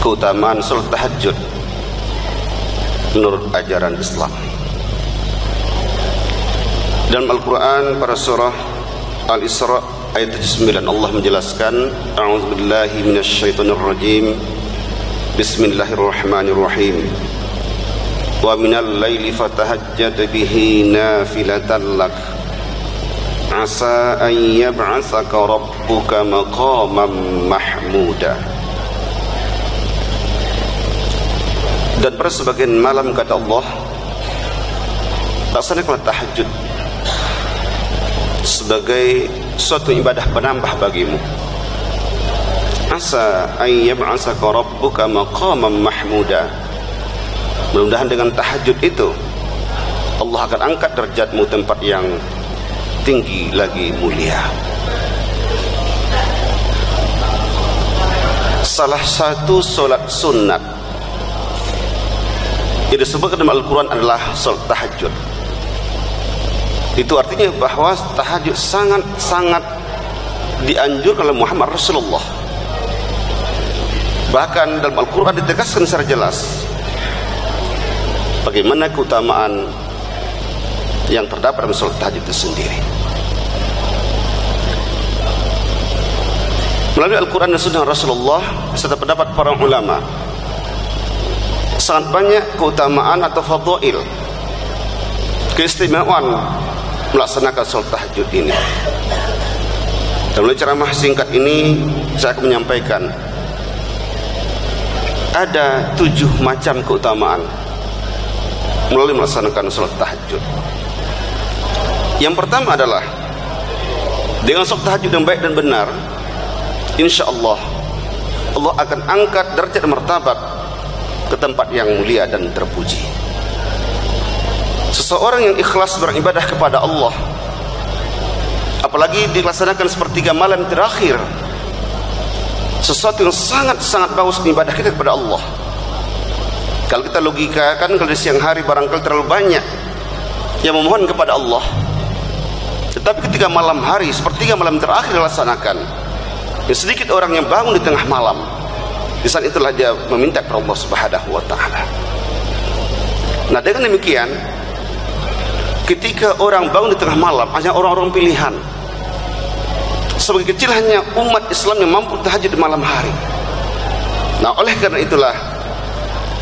keutamaan salat tahajud menurut ajaran Islam. Dalam Al-Quran pada surah Al-Isra ayat 79 Allah menjelaskan, a'udzubillahi minasyaitonirrajim, bismillahirrahmanirrahim, wa minal laili fatahajjad bihi nafilatan lak asa an yab'atsaka rabbuka maqaman mahmuda. Dan pada sebagian malam kata Allah, laksanakanlah tahajud sebagai suatu ibadah penambah bagimu. Asa an yab'atsaka rabbuka maqaman mahmuda. Mudah-mudahan dengan tahajud itu Allah akan angkat derajatmu tempat yang tinggi lagi mulia. Salah satu solat sunat yang disebutkan dalam Al-Quran adalah solat tahajud. Itu artinya bahwa tahajud sangat-sangat dianjurkan oleh Muhammad Rasulullah. Bahkan dalam Al-Quran ditegaskan secara jelas bagaimana keutamaan yang terdapat dalam solat tahajud itu sendiri. Melalui Al-Quran dan Sunnah Rasulullah serta pendapat para ulama, sangat banyak keutamaan atau fadail, keistimewaan melaksanakan salat tahajud ini. Dalam ceramah singkat ini saya akan menyampaikan ada 7 macam keutamaan melalui melaksanakan salat tahajud. Yang pertama adalah dengan salat tahajud yang baik dan benar, insya Allah Allah akan angkat derajat dan martabat ke tempat yang mulia dan terpuji. Seseorang yang ikhlas beribadah kepada Allah, apalagi dilaksanakan sepertiga malam terakhir, sesuatu yang sangat-sangat bagus ibadah kita kepada Allah. Kalau kita logikakan, kalau di siang hari barangkali terlalu banyak yang memohon kepada Allah, tetapi ketika malam hari sepertiga malam terakhir dilaksanakan, ya sedikit orang yang bangun di tengah malam, di saat itulah dia meminta kepada Allah Subhanahu wa ta'ala. Nah, dengan demikian ketika orang bangun di tengah malam hanya orang-orang pilihan. Sebagai kecil hanya umat Islam yang mampu tahajud di malam hari. Nah, oleh karena itulah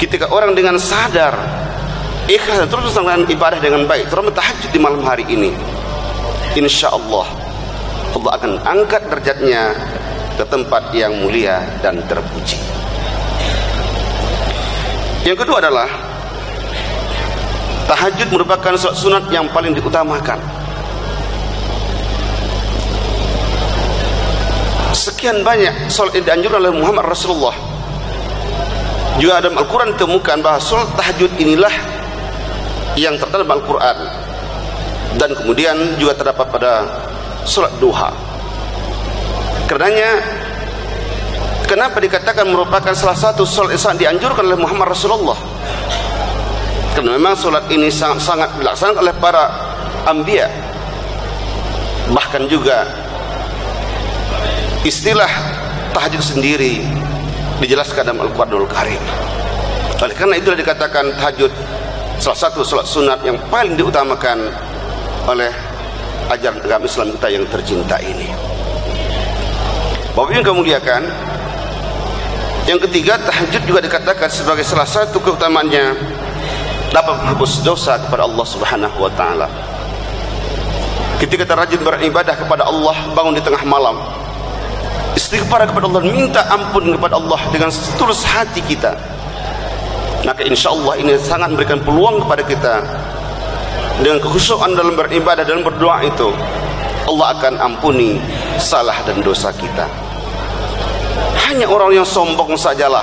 ketika orang dengan sadar ikhlas terus melaksanakan ibadah dengan baik, terutama tahajud di malam hari ini, insya Allah Allah akan angkat derajatnya ke tempat yang mulia dan terpuji. Yang kedua adalah tahajud merupakan salat sunat yang paling diutamakan. Sekian banyak salat yang dianjurkan oleh Muhammad Rasulullah. Juga dalam Al-Quran ditemukan bahwa salat tahajud inilah yang terdapat dalam Al-Quran, dan kemudian juga terdapat pada salat duha. Karenanya kenapa dikatakan merupakan salah satu salat yang sangat dianjurkan oleh Muhammad Rasulullah? Karena memang salat ini sangat-sangat dilaksanakan oleh para anbiya. Bahkan juga istilah tahajud sendiri dijelaskan dalam Al-Quranul Karim. Oleh karena itulah dikatakan tahajud salah satu salat sunat yang paling diutamakan oleh ajaran agama Islam kita yang tercinta ini. Bapak yang kami muliakan, yang ketiga, tahajud juga dikatakan sebagai salah satu keutamaannya dapat menghapus dosa kepada Allah Subhanahu wa ta'ala. Ketika kita rajin beribadah kepada Allah, bangun di tengah malam, istighfar kepada Allah, minta ampun kepada Allah dengan setulus hati kita, maka insya Allah ini sangat memberikan peluang kepada kita. Dengan kekhusyukan dalam beribadah dan berdoa itu, Allah akan ampuni salah dan dosa kita. Hanya orang yang sombong sajalah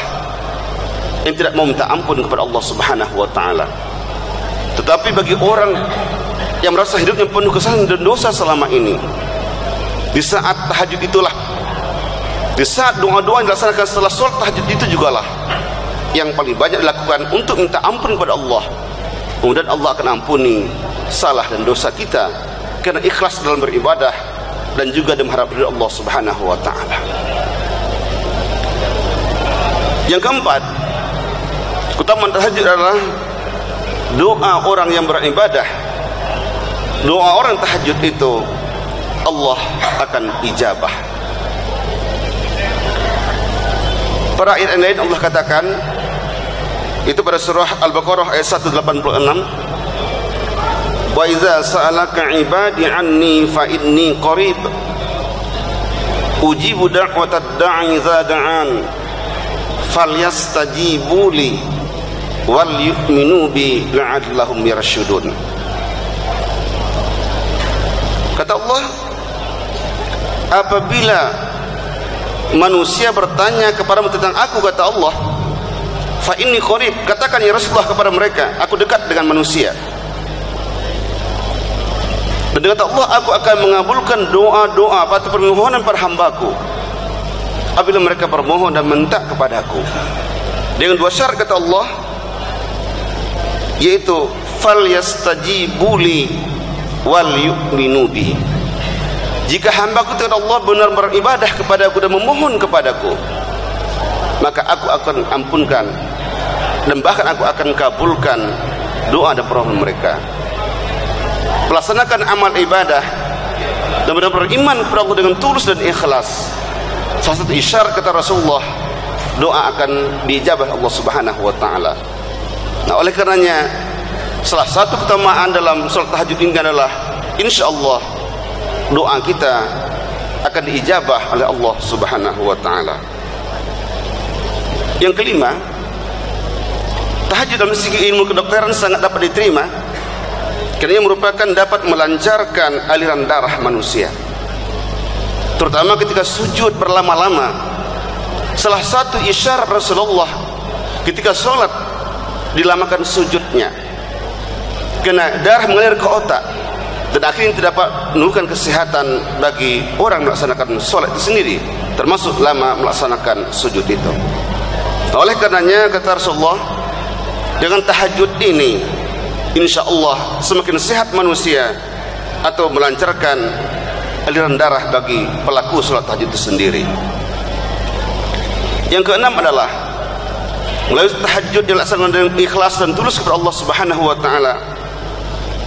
yang tidak mau minta ampun kepada Allah Subhanahu wa ta'ala. Tetapi bagi orang yang merasa hidupnya penuh kesalahan dan dosa selama ini, di saat tahajud itulah, di saat doa-doa yang dilaksanakan setelah sholat tahajud itu jugalah yang paling banyak dilakukan untuk minta ampun kepada Allah. Kemudian Allah akan ampuni salah dan dosa kita karena ikhlas dalam beribadah dan juga mengharap ridha Allah Subhanahu wa ta'ala. Yang keempat, keutamaan tahajud adalah doa orang yang beribadah. Doa orang tahajud itu Allah akan ijabah. Pada ayat lain Allah katakan, itu pada surah Al-Baqarah ayat 186, wa idza sa'alaka ibadi anni fa inni qarib ujibu da'watad da'i idza da'an falyastajibu li wal yu'minu bi la'allahum yarshudun. Kata Allah, apabila manusia bertanya kepadamu tentang aku, kata Allah, fa inni qarib, katakan ya Rasulullah kepada mereka, aku dekat dengan manusia. Dan kata Allah, aku akan mengabulkan doa-doa atau permohonan para hambaku apabila mereka bermohon dan minta kepadaku, dengan dua syarat kata Allah, yaitu fal yastajibuli wal yu'minu bi. Jika hambaku kata Allah benar beribadah kepadaku dan memohon kepadaku, maka aku akan ampunkan dan bahkan aku akan kabulkan doa dan permohonan mereka. Melaksanakan amal ibadah dan benar-benar beriman kepada Allah dengan tulus dan ikhlas, salah satu isyarat kata Rasulullah, doa akan diijabah Allah Subhanahu wa taala. Nah, oleh karenanya salah satu keutamaan dalam salat tahajud ini adalah insyaallah doa kita akan diijabah oleh Allah Subhanahu wa taala. Yang kelima, tahajud dalam segi ilmu kedokteran sangat dapat diterima karena ia merupakan dapat melancarkan aliran darah manusia, terutama ketika sujud berlama-lama. Salah satu isyarat Rasulullah ketika sholat dilamakan sujudnya, karena darah mengalir ke otak dan akhirnya tidak dapat menurunkan kesehatan bagi orang melaksanakan sholat itu sendiri, termasuk lama melaksanakan sujud itu. Oleh karenanya kata Rasulullah, dengan tahajud ini insyaallah semakin sehat manusia atau melancarkan aliran darah bagi pelaku sholat tahajud itu sendiri. Yang keenam adalah melalui tahajud yang dilaksanakan dengan ikhlas dan tulus kepada Allah Subhanahu wa taala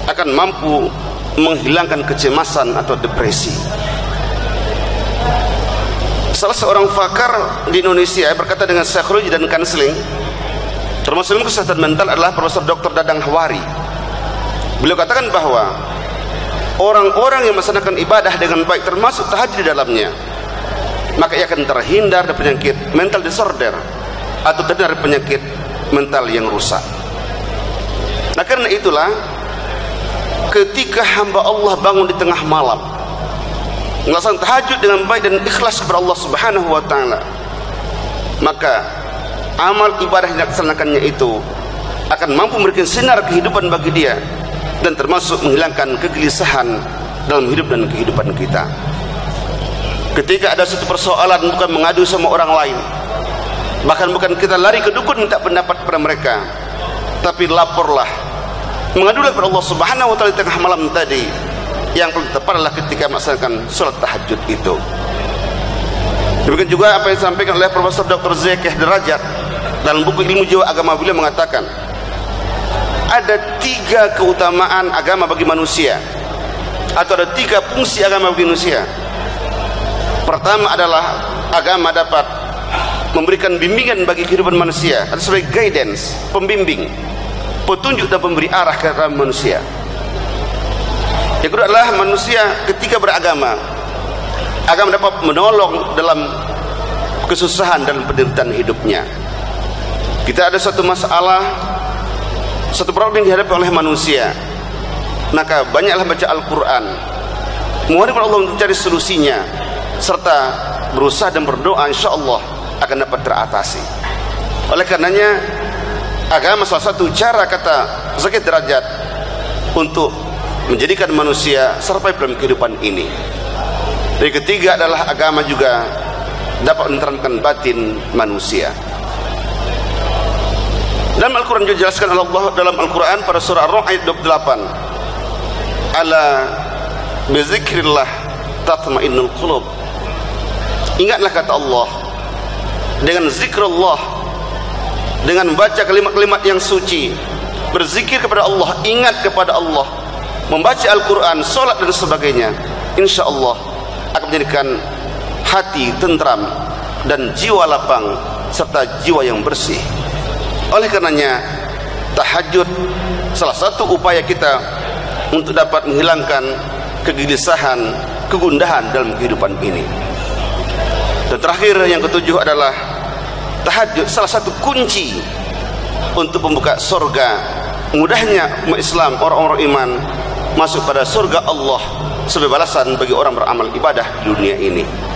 akan mampu menghilangkan kecemasan atau depresi. Salah seorang pakar di Indonesia berkata dengan psikologi dan konseling, termasuk ilmu kesehatan mental, adalah Profesor Dr. Dadang Hawari. Beliau katakan bahwa orang-orang yang melaksanakan ibadah dengan baik, termasuk tahajud di dalamnya, maka ia akan terhindar dari penyakit mental disorder atau dari penyakit mental yang rusak. Nah, karena itulah ketika hamba Allah bangun di tengah malam melaksanakan tahajud dengan baik dan ikhlas kepada Allah Subhanahu wa taala, maka amal ibadah yang dilaksanakannya itu akan mampu memberikan sinar kehidupan bagi dia dan termasuk menghilangkan kegelisahan dalam hidup dan kehidupan kita. Ketika ada satu persoalan, bukan mengadu sama orang lain, bahkan bukan kita lari ke dukun minta pendapat kepada mereka, tapi laporlah, mengadulah kepada Allah Subhanahu wa taala di tengah malam tadi. Yang paling tepat adalah ketika melaksanakan sholat tahajud itu. Demikian juga apa yang disampaikan oleh Profesor Dr. Zakih Derajat dalam buku Ilmu Jiwa Agama. Beliau mengatakan ada 3 keutamaan agama bagi manusia, atau ada 3 fungsi agama bagi manusia. Pertama adalah agama dapat memberikan bimbingan bagi kehidupan manusia, atau sebagai guidance, pembimbing, petunjuk dan pemberi arah ke dalam manusia. Yang kedua adalah manusia ketika beragama, agama dapat menolong dalam kesusahan dan penderitaan hidupnya. Kita ada satu masalah, satu problem yang dihadapi oleh manusia, maka banyaklah baca Al-Quran, mohon kepada Allah untuk mencari solusinya, serta berusaha dan berdoa, insya Allah akan dapat teratasi. Oleh karenanya agama salah satu cara, kata Zakih Derajat, untuk menjadikan manusia sampai dalam kehidupan ini. Yang ketiga adalah agama juga dapat menerangkan batin manusia. Dalam Al-Quran juga dijelaskan oleh Allah dalam Al-Quran pada surah Ar-Rum ayat 28, ala bizikrillah tatma'innul qulub. Ingatlah kata Allah, dengan zikrullah dengan membaca kalimat-kalimat yang suci, berzikir kepada Allah, ingat kepada Allah, membaca Al-Quran, solat dan sebagainya, insya Allah akan menjadikan hati tentram dan jiwa lapang serta jiwa yang bersih. Oleh karenanya tahajud salah satu upaya kita untuk dapat menghilangkan kegelisahan, kegundahan dalam kehidupan ini. Dan terakhir, yang ketujuh adalah tahajud salah satu kunci untuk membuka surga. Mudahnya umat Islam, orang-orang iman masuk pada surga Allah sebagai balasan bagi orang beramal ibadah di dunia ini.